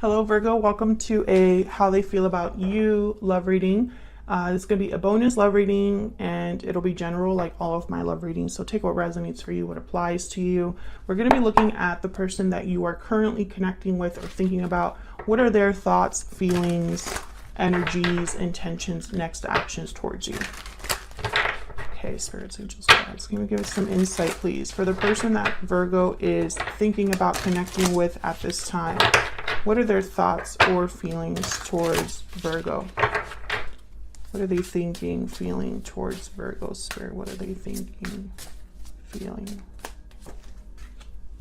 Hello Virgo, welcome to a how they feel about you love reading. This is going to be a bonus love reading and it'll be general like all of my love readings. So take what resonates for you, what applies to you. We're going to be looking at the person that you are currently connecting with or thinking about. What are their thoughts, feelings, energies, intentions, next actions towards you? Okay, spirits, angels, guides, can you give us some insight please for the person that Virgo is thinking about connecting with at this time? What are their thoughts or feelings towards Virgo? What are they thinking, feeling towards Virgo spirit? What are they thinking, feeling?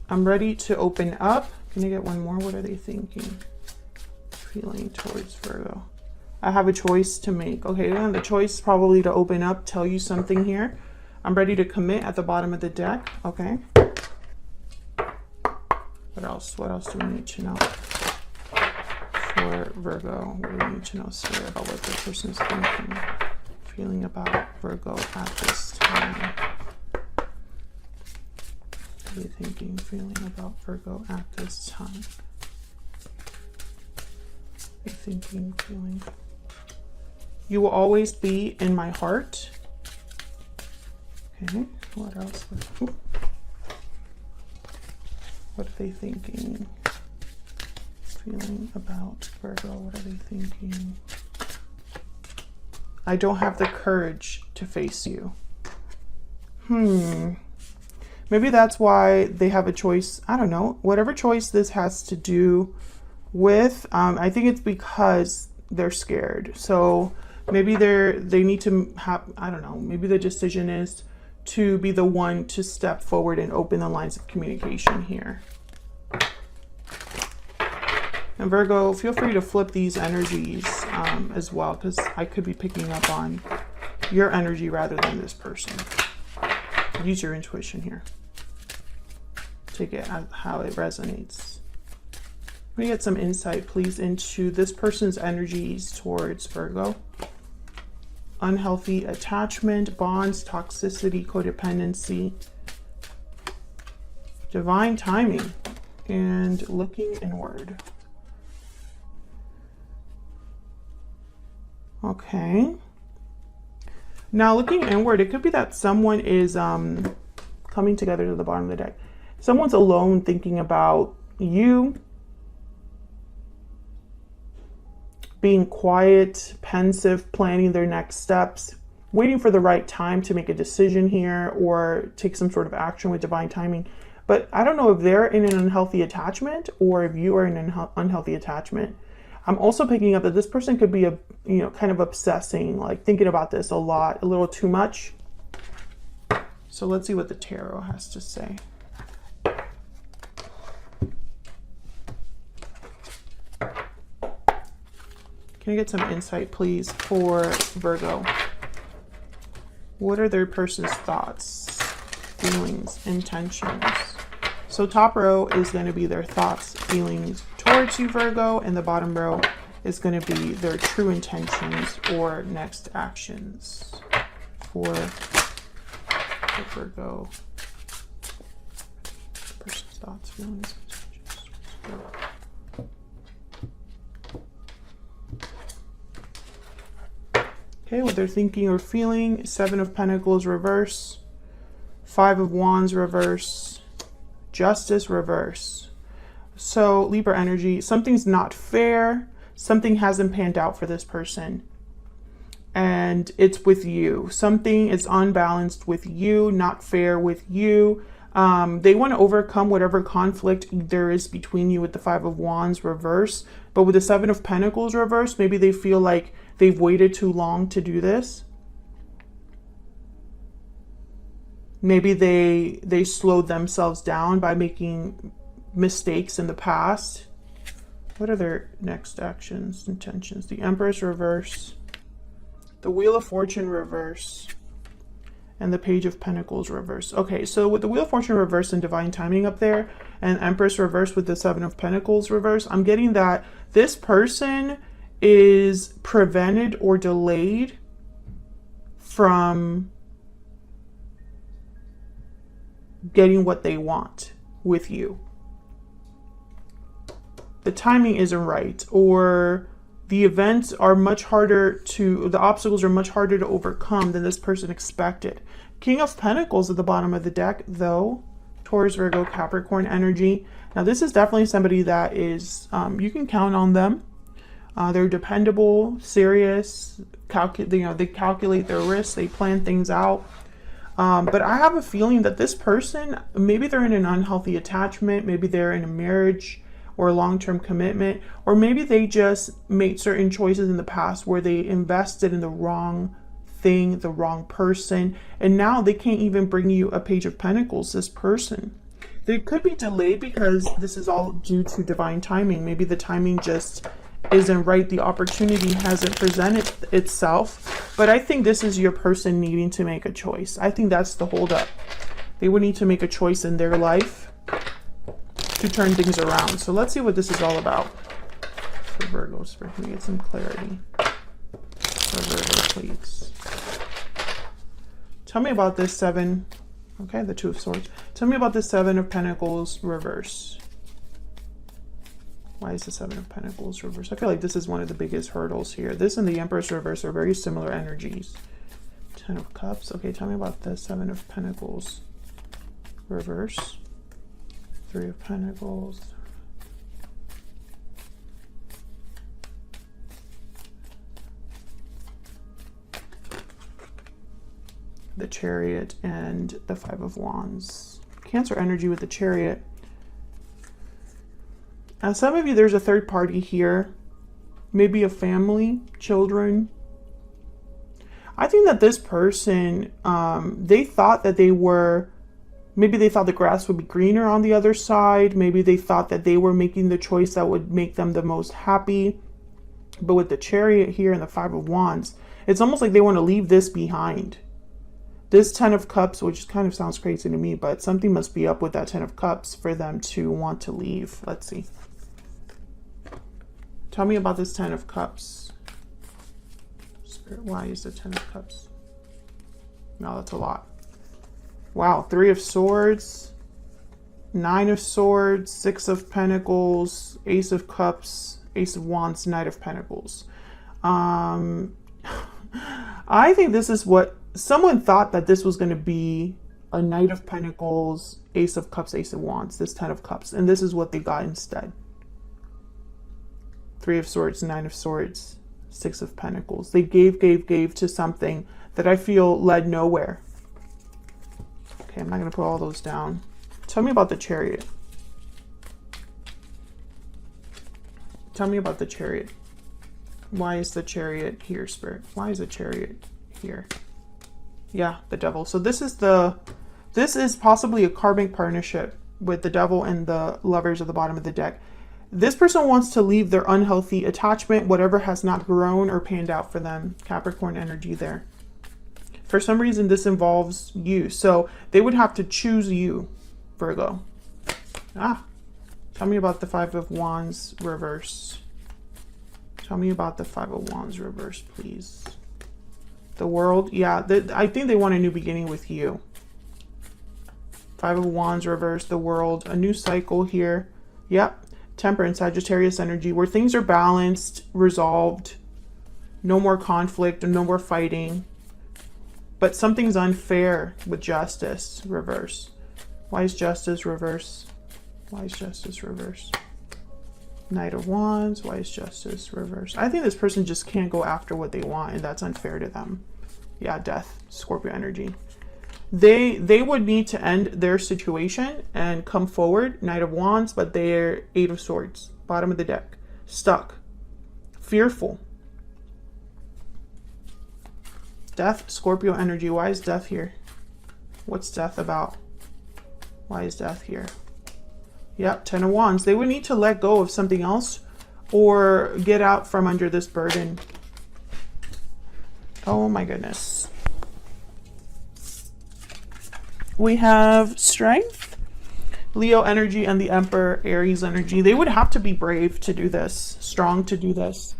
I'm ready to open up. Can I get one more? What are they thinking, feeling towards Virgo? I have a choice to make. Okay, and the choice probably to open up, tell you something here. I'm ready to commit at the bottom of the deck. Okay. What else? What else do we need to know? For Virgo, what do we need to know spirit about what the person is thinking, feeling about Virgo at this time? What are they thinking, feeling about Virgo at this time? They're thinking, feeling. You will always be in my heart. Okay, what else? What are they thinking? Feeling about Virgo, what are they thinking? I don't have the courage to face you. Maybe that's why they have a choice. I don't know. Whatever choice this has to do with, I think it's because they're scared. So maybe they need to have, I don't know, maybe the decision is to be the one to step forward and open the lines of communication here. And Virgo, feel free to flip these energies as well, because I could be picking up on your energy rather than this person. Use your intuition here. Take it as how it resonates. Let me get some insight, please, into this person's energies towards Virgo. Unhealthy attachment, bonds, toxicity, codependency, divine timing, and looking inward. Okay. Now looking inward, it could be that someone is coming together to the bottom of the deck. Someone's alone thinking about you, being quiet, pensive, planning their next steps, waiting for the right time to make a decision here or take some sort of action with divine timing. But I don't know if they're in an unhealthy attachment or if you are in an unhealthy attachment. I'm also picking up that this person could be kind of obsessing, like thinking about this a lot, a little too much. So let's see what the tarot has to say. Can I get some insight, please, for Virgo? What are their person's thoughts, feelings, intentions? So top row is going to be their thoughts, feelings towards you, Virgo, and the bottom row is going to be their true intentions or next actions for Virgo. The person's thoughts, feelings, intentions. Okay, what they're thinking or feeling. 7 of Pentacles reverse, 5 of Wands reverse, Justice reverse. So Libra energy, something's not fair, something hasn't panned out for this person, and it's with you. Something is unbalanced with you, not fair with you. They want to overcome whatever conflict there is between you with the 5 of Wands reverse, but with the 7 of Pentacles reverse, maybe they feel like they've waited too long to do this. Maybe they slowed themselves down by making mistakes in the past. What are their next actions, intentions? The Empress reverse, the Wheel of Fortune reverse, and the Page of Pentacles reverse. Okay, so with the Wheel of Fortune reverse and divine timing up there, and Empress reverse with the 7 of Pentacles reverse, I'm getting that this person is prevented or delayed from getting what they want with you. the timing isn't right, or the events are much harder the obstacles are much harder to overcome than this person expected. King of Pentacles at the bottom of the deck, though. Taurus, Virgo, Capricorn energy. Now, this is definitely somebody that is, you can count on them. They're dependable, serious, they calculate their risks, they plan things out. But I have a feeling that this person, maybe they're in an unhealthy attachment, maybe they're in a marriage or a long-term commitment, or maybe they just made certain choices in the past where they invested in the wrong thing, the wrong person, and now they can't even bring you a Page of Pentacles, this person. There could be delay because this is all due to divine timing. Maybe the timing just isn't right. The opportunity hasn't presented itself. But I think this is your person needing to make a choice. I think that's the holdup. They would need to make a choice in their life to turn things around. So let's see what this is all about. For Virgos, can we get some clarity? For Virgo, please. Tell me about this Seven. Okay, the Two of Swords. Tell me about the Seven of Pentacles reverse. Why is the Seven of Pentacles reverse? I feel like this is one of the biggest hurdles here. This and the Empress reverse are very similar energies. Ten of Cups. Okay, tell me about the Seven of Pentacles reverse. Three of Pentacles. The Chariot and the Five of Wands. Cancer energy with the Chariot. Now, some of you, there's a third party here. Maybe a family, children. I think that this person, they thought that maybe they thought the grass would be greener on the other side. Maybe they thought that they were making the choice that would make them the most happy. But with the Chariot here and the Five of Wands, it's almost like they want to leave this behind. This Ten of Cups, which kind of sounds crazy to me, but something must be up with that Ten of Cups for them to want to leave. Let's see. Tell me about this Ten of Cups. Spirit, why is the Ten of Cups? No, that's a lot. Wow, Three of Swords, Nine of Swords, Six of Pentacles, Ace of Cups, Ace of Wands, Knight of Pentacles. I think this is what someone thought, that this was going to be a Knight of Pentacles, Ace of Cups, Ace of Wands, this Ten of Cups, and this is what they got instead. Three of Swords, Nine of Swords, Six of Pentacles. They gave to something that I feel led nowhere. Okay, I'm not going to put all those down. Tell me about the Chariot. Tell me about the Chariot. Why is the Chariot here, Spirit? Why is the Chariot here? Yeah, the Devil. So this is possibly a karmic partnership with the Devil and the Lovers at the bottom of the deck. This person wants to leave their unhealthy attachment, whatever has not grown or panned out for them. Capricorn energy there. For some reason, this involves you. So they would have to choose you, Virgo. Tell me about the Five of Wands reverse. Tell me about the Five of Wands reverse, please. The World. Yeah, I think they want a new beginning with you. Five of Wands reverse, the World. A new cycle here. Yep. Temperance, Sagittarius energy, where things are balanced, resolved. No more conflict and no more fighting. But something's unfair with Justice reverse. Why is Justice reverse? Why is Justice reverse? Knight of Wands. Why is Justice reverse? I think this person just can't go after what they want, and that's unfair to them. Yeah, Death, Scorpio energy. They would need to end their situation and come forward. Knight of Wands, but they're Eight of Swords. Bottom of the deck. Stuck. Fearful. Death, Scorpio energy. Why is Death here? What's Death about? Why is Death here? Yep, Ten of Wands. They would need to let go of something else or get out from under this burden. Oh my goodness. We have Strength, Leo energy, and the Emperor, Aries energy. They would have to be brave to do this, strong to do this.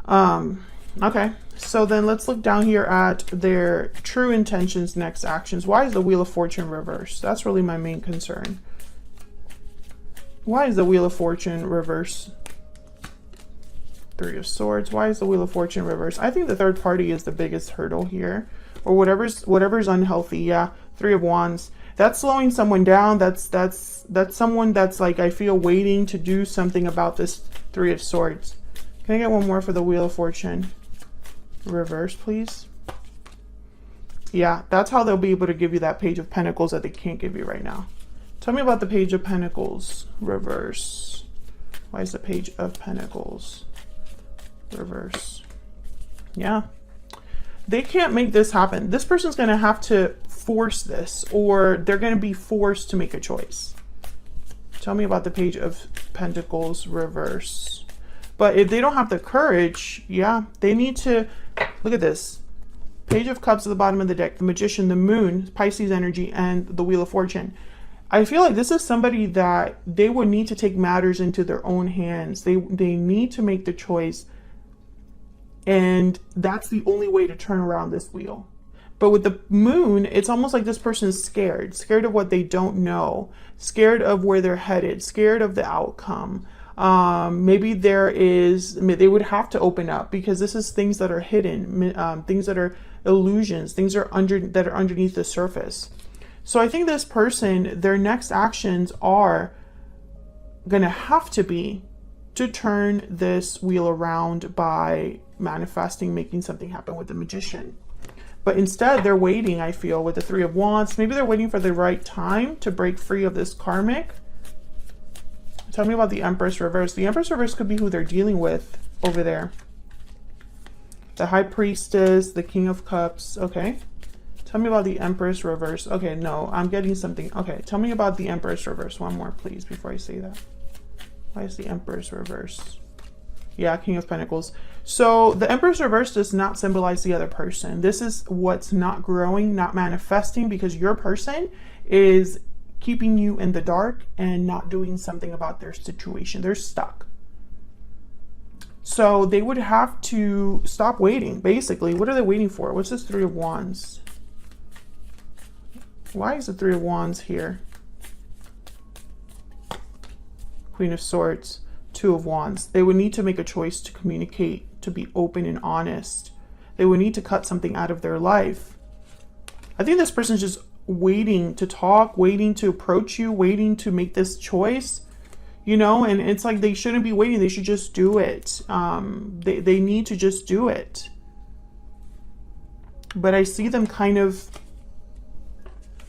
Okay, so then let's look down here at their true intentions, next actions. Why is the Wheel of Fortune reversed? That's really my main concern. Why is the Wheel of Fortune reverse? Three of Swords. Why is the Wheel of Fortune reverse? I think the third party is the biggest hurdle here, or whatever's unhealthy. Yeah, Three of Wands. That's slowing someone down. That's someone that's like, I feel, waiting to do something about this Three of Swords. Can I get one more for the Wheel of Fortune reverse, please? Yeah, that's how they'll be able to give you that Page of Pentacles that they can't give you right now. Tell me about the Page of Pentacles reverse. Why is the Page of Pentacles reverse? Yeah, they can't make this happen. This person's going to have to force this, or they're going to be forced to make a choice. Tell me about the Page of Pentacles reverse. But if they don't have the courage, yeah, they need to, look at this. Page of Cups at the bottom of the deck, the Magician, the Moon, Pisces energy, and the Wheel of Fortune. I feel like this is somebody that they would need to take matters into their own hands. They need to make the choice. And that's the only way to turn around this wheel. But with the Moon, it's almost like this person's scared. Scared of what they don't know. Scared of where they're headed. Scared of the outcome. Maybe they would have to open up, because this is things that are hidden. Things that are illusions. Things that are underneath the surface. So I think this person, their next actions are going to have to be to turn this wheel around by manifesting, making something happen with the Magician. But instead, they're waiting, I feel, with the Three of Wands. Maybe they're waiting for the right time to break free of this karmic. Tell me about the Empress reverse. The Empress reverse could be who they're dealing with over there. The High Priestess, the King of Cups. Okay. Tell me about the Empress reverse. Okay, no, I'm getting something. Okay, tell me about the Empress reverse. One more, please, before I say that. Why is the Empress reverse? Yeah, King of Pentacles. So the Empress reverse does not symbolize the other person. This is what's not growing, not manifesting, because your person is keeping you in the dark and not doing something about their situation. They're stuck. So they would have to stop waiting, basically. What are they waiting for? What's this Three of Wands? Why is the Three of Wands here? Queen of Swords, Two of Wands. They would need to make a choice to communicate, to be open and honest. They would need to cut something out of their life. I think this person's just waiting to talk, waiting to approach you, waiting to make this choice, you know, and it's like they shouldn't be waiting. They should just do it. They need to just do it. But I see them kind of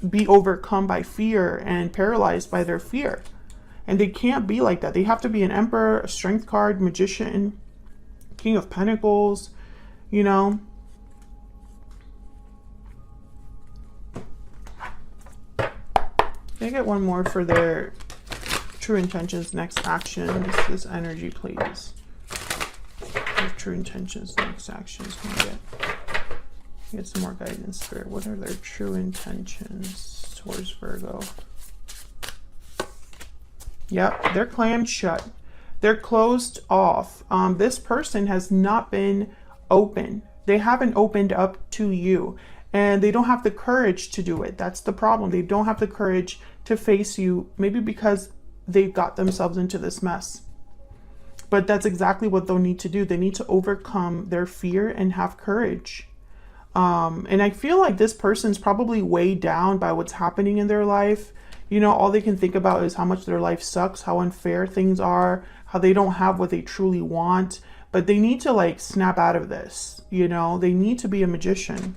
be overcome by fear and paralyzed by their fear. And they can't be like that. They have to be an Emperor, a Strength card, Magician, King of Pentacles, you know. Can I get one more for their true intentions, next action? This energy, please. Their true intentions, next actions. Can I get some more guidance, Spirit? What are their true intentions towards Virgo? Yep, they're clammed shut. They're closed off. This person has not been open. They haven't opened up to you. And they don't have the courage to do it. That's the problem. They don't have the courage to face you, maybe because they've got themselves into this mess. But that's exactly what they'll need to do. They need to overcome their fear and have courage. And I feel like this person's probably weighed down by what's happening in their life. You know, all they can think about is how much their life sucks, how unfair things are, how they don't have what they truly want. But they need to like snap out of this, you know, they need to be a magician.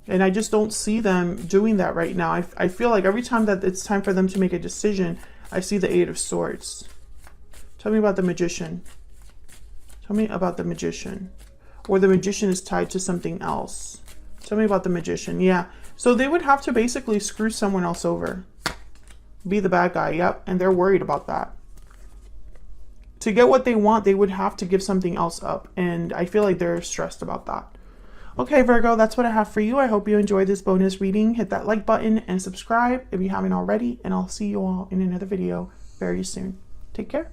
And I just don't see them doing that right now. I feel like every time that it's time for them to make a decision, I see the Eight of Swords. Tell me about the Magician. Tell me about the Magician. Or the Magician is tied to something else. Tell me about the Magician. Yeah. So they would have to basically screw someone else over. Be the bad guy. Yep. And they're worried about that. To get what they want, they would have to give something else up. And I feel like they're stressed about that. Okay, Virgo, that's what I have for you. I hope you enjoyed this bonus reading. Hit that like button and subscribe if you haven't already. And I'll see you all in another video very soon. Take care.